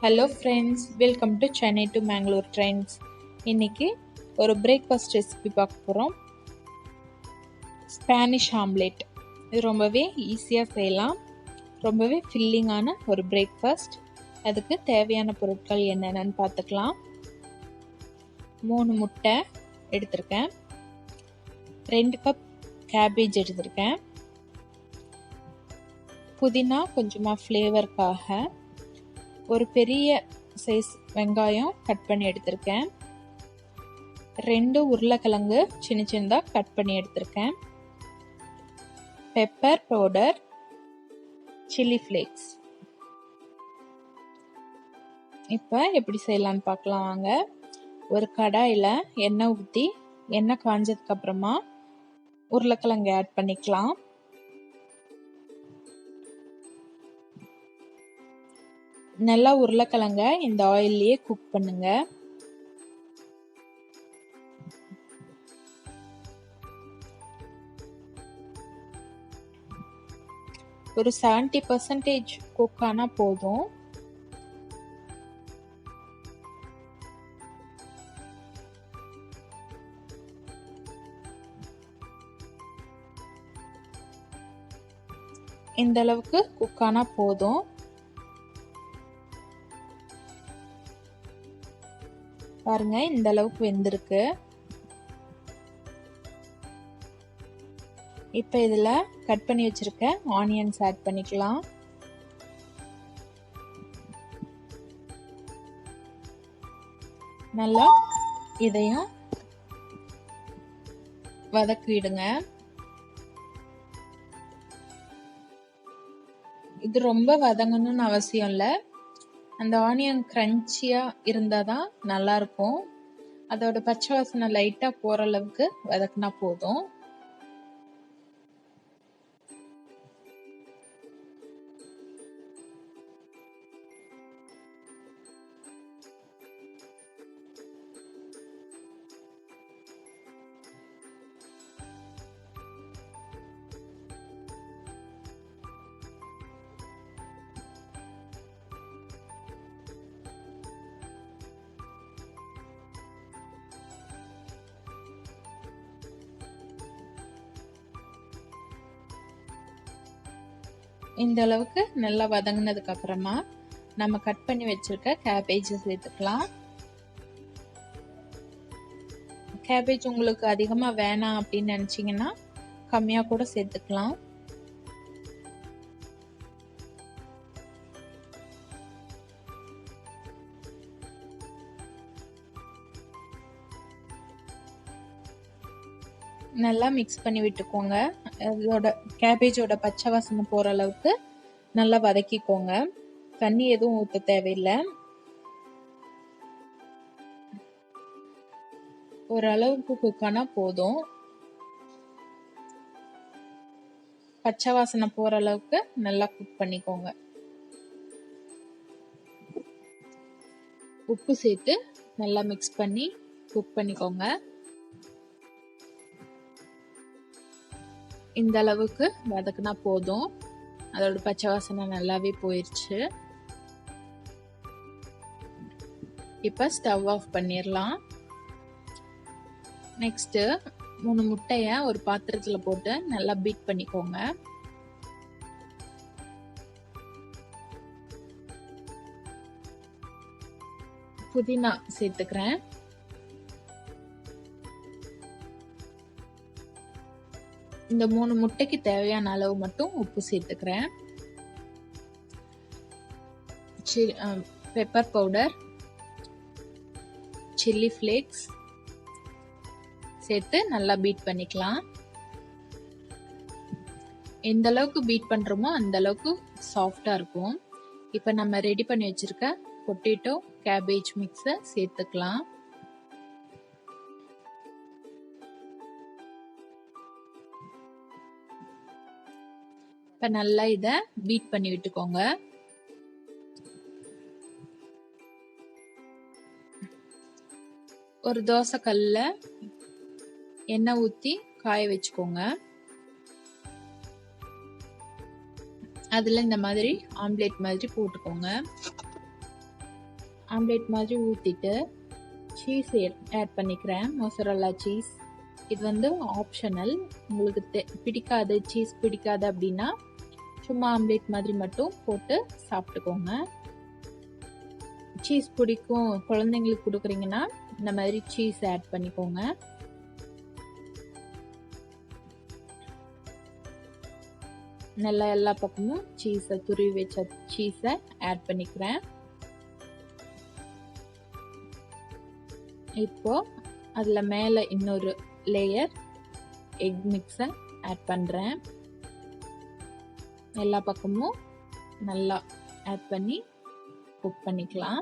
Hello friends, welcome to Chennai to Mangalore Trains. இன்னைக்கு ஒரு breakfast recipe பார்க்க போகிறோம். Spanish omelette. இது ரொம்பவே ஈஸியாக செய்யலாம். ரொம்பவே ஃபில்லிங்கான ஒரு பிரேக்ஃபாஸ்ட். அதுக்கு தேவையான பொருட்கள் என்னென்னு பார்த்துக்கலாம். 3 முட்டை எடுத்திருக்கேன். 2 கப் கேபேஜ் எடுத்திருக்கேன். புதினா கொஞ்சமாக ஃப்ளேவருக்காக ஒரு பெரிய சைஸ் வெங்காயம் கட் பண்ணி எடுத்திருக்கேன். 2 உருளைக்கிழங்கு சின்ன சின்னதாக கட் பண்ணி எடுத்திருக்கேன். Pepper powder, chilli flakes. இப்போ எப்படி செய்யலான்னு பார்க்கலாம் வாங்க. ஒரு கடாயில் எண்ணெய் ஊற்றி எண்ணெய் காஞ்சதுக்கு அப்புறமா உருளைக்கிழங்கு ஆட் பண்ணிக்கலாம். நல்லா உருளைக்கிழங்க இந்த ஆயில்லையே குக் பண்ணுங்க. ஒரு 70% குக் ஆனா போதும். இந்த அளவுக்கு குக் ஆனா போதும். பாருங்க, இந்த அளவுக்கு வெந்திருக்கு. இப்போ இதுல கட் பண்ணி வச்சிருக்க ஆனியன்ஸ் ஆட் பண்ணிக்கலாம். நல்லா இதையும் வதக்கிடுங்க. இது ரொம்ப வதங்கணும்னு அவசியம் இல்லை. அந்த ஆனியன் கிரன்ச்சியா இருந்தாதான் நல்லா இருக்கும். அதோட பச்சை வாசனை லைட்டா போற அளவுக்கு வதக்கினா போதும். இந்த அளவுக்கு நல்லா வதங்கினதுக்கு அப்புறமா நம்ம கட் பண்ணி வச்சிருக்க கேபேஜ் சேர்த்துக்கலாம். கேபேஜ் உங்களுக்கு அதிகமா வேணாம் அப்படின்னு நினைச்சீங்கன்னா கம்மியா கூட சேர்த்துக்கலாம். நல்லா மிக்ஸ் பண்ணி விட்டுக்கோங்க. அதோட கேபேஜோட பச்சை வாசனை போற அளவுக்கு நல்லா வதக்கிக்கோங்க. தண்ணி எதுவும் ஊற்ற தேவையில்லை. ஓரளவுக்கு குக்கானா போதும். பச்சை வாசனை போற அளவுக்கு நல்லா குக் பண்ணிக்கோங்க. உப்பு சேர்த்து நல்லா மிக்ஸ் பண்ணி குக் பண்ணிக்கோங்க. இந்த அளவுக்கு வதக்குனா போதும். அதோட பச்சை வாசனை நல்லாவே போயிருச்சு. இப்ப ஸ்டவ் ஆஃப் பண்ணிடலாம். நெக்ஸ்ட் 3 முட்டைய ஒரு பாத்திரத்துல போட்டு நல்லா பீட் பண்ணிக்கோங்க. புதினா சேர்த்துக்கிறேன். இந்த 3 முட்டைக்கு தேவையான அளவு மட்டும் உப்பு சேர்த்துக்கிறேன். பெப்பர் பவுடர், சில்லி ஃப்ளேக்ஸ் சேர்த்து நல்லா பீட் பண்ணிக்கலாம். எந்த அளவுக்கு பீட் பண்றோமோ அந்த அளவுக்கு சாஃப்டா இருக்கும். இப்ப நம்ம ரெடி பண்ணி வச்சிருக்க பொட்டேட்டோ கேபேஜ் மிக்ஸை சேர்த்துக்கலாம். இப்ப நல்லா இத பீட் பண்ணி விட்டுக்கோங்க. ஒரு தோசை கல்ல எண்ணெய் ஊத்தி காய வச்சுக்கோங்க. அதுல இந்த மாதிரி ஆம்லேட் மாதிரி போட்டுக்கோங்க. ஆம்லேட் மாதிரி ஊற்றிட்டு சீஸ் ஆட் பண்ணிக்கிறேன். Mozzarella cheese. இது வந்து ஆப்ஷனல். உங்களுக்கு பிடிக்காது, சீஸ் பிடிக்காது அப்படின்னா சும்மா ஆம்லேட் மாதிரி மட்டும் போட்டு சாப்பிட்டுக்கோங்க. சீஸ் பிடிக்கும் குழந்தைங்களுக்கு கொடுக்குறீங்கன்னா இந்த மாதிரி சீஸ் ஆட் பண்ணிக்கோங்க. நல்லா எல்லா பக்கமும் சீஸை துருவி வச்ச சீஸை ஆட் பண்ணிக்கிறேன். இப்போ அதில் மேலே இன்னொரு லேயர் எக் மிக்ஸை ஆட் பண்ணுறேன். எல்லா பக்கமும் நல்லா ஆட் பண்ணி குக் பண்ணிக்கலாம்.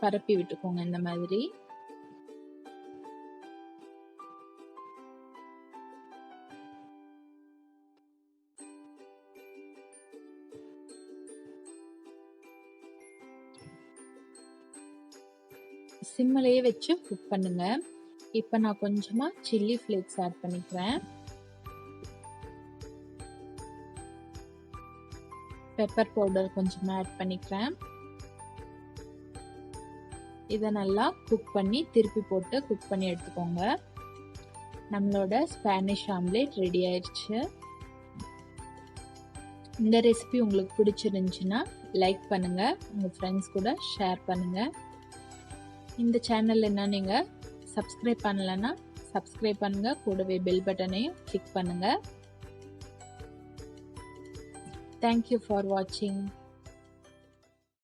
பரப்பி விட்டுக்கோங்க இந்த மாதிரி. சிம்மிலேயே வச்சு குக் பண்ணுங்க. இப்போ நான் கொஞ்சமா சில்லி ஃப்ளேக்ஸ் ஆட் பண்ணிக்கிறேன். பெப்பர் பவுடர் கொஞ்சமா ஆட் பண்ணிக்கிறேன். இதை நல்லா குக் பண்ணி திருப்பி போட்டு குக் பண்ணி எடுத்துக்கோங்க. நம்மளோட ஸ்பானிஷ் ஆம்லேட் ரெடி ஆயிடுச்சு. இந்த ரெசிபி உங்களுக்கு பிடிச்சிருந்துச்சுன்னா லைக் பண்ணுங்க, உங்க ஃப்ரெண்ட்ஸ் கூட ஷேர் பண்ணுங்க. இந்த சேனல் என்ன நீங்க சப்ஸ்கிரைப் பண்ணலன்னா சப்ஸ்கிரைப் பண்ணுங்க, கூடவே பெல் பட்டனையும் கிளிக் பண்ணுங்க. Thank you for watching.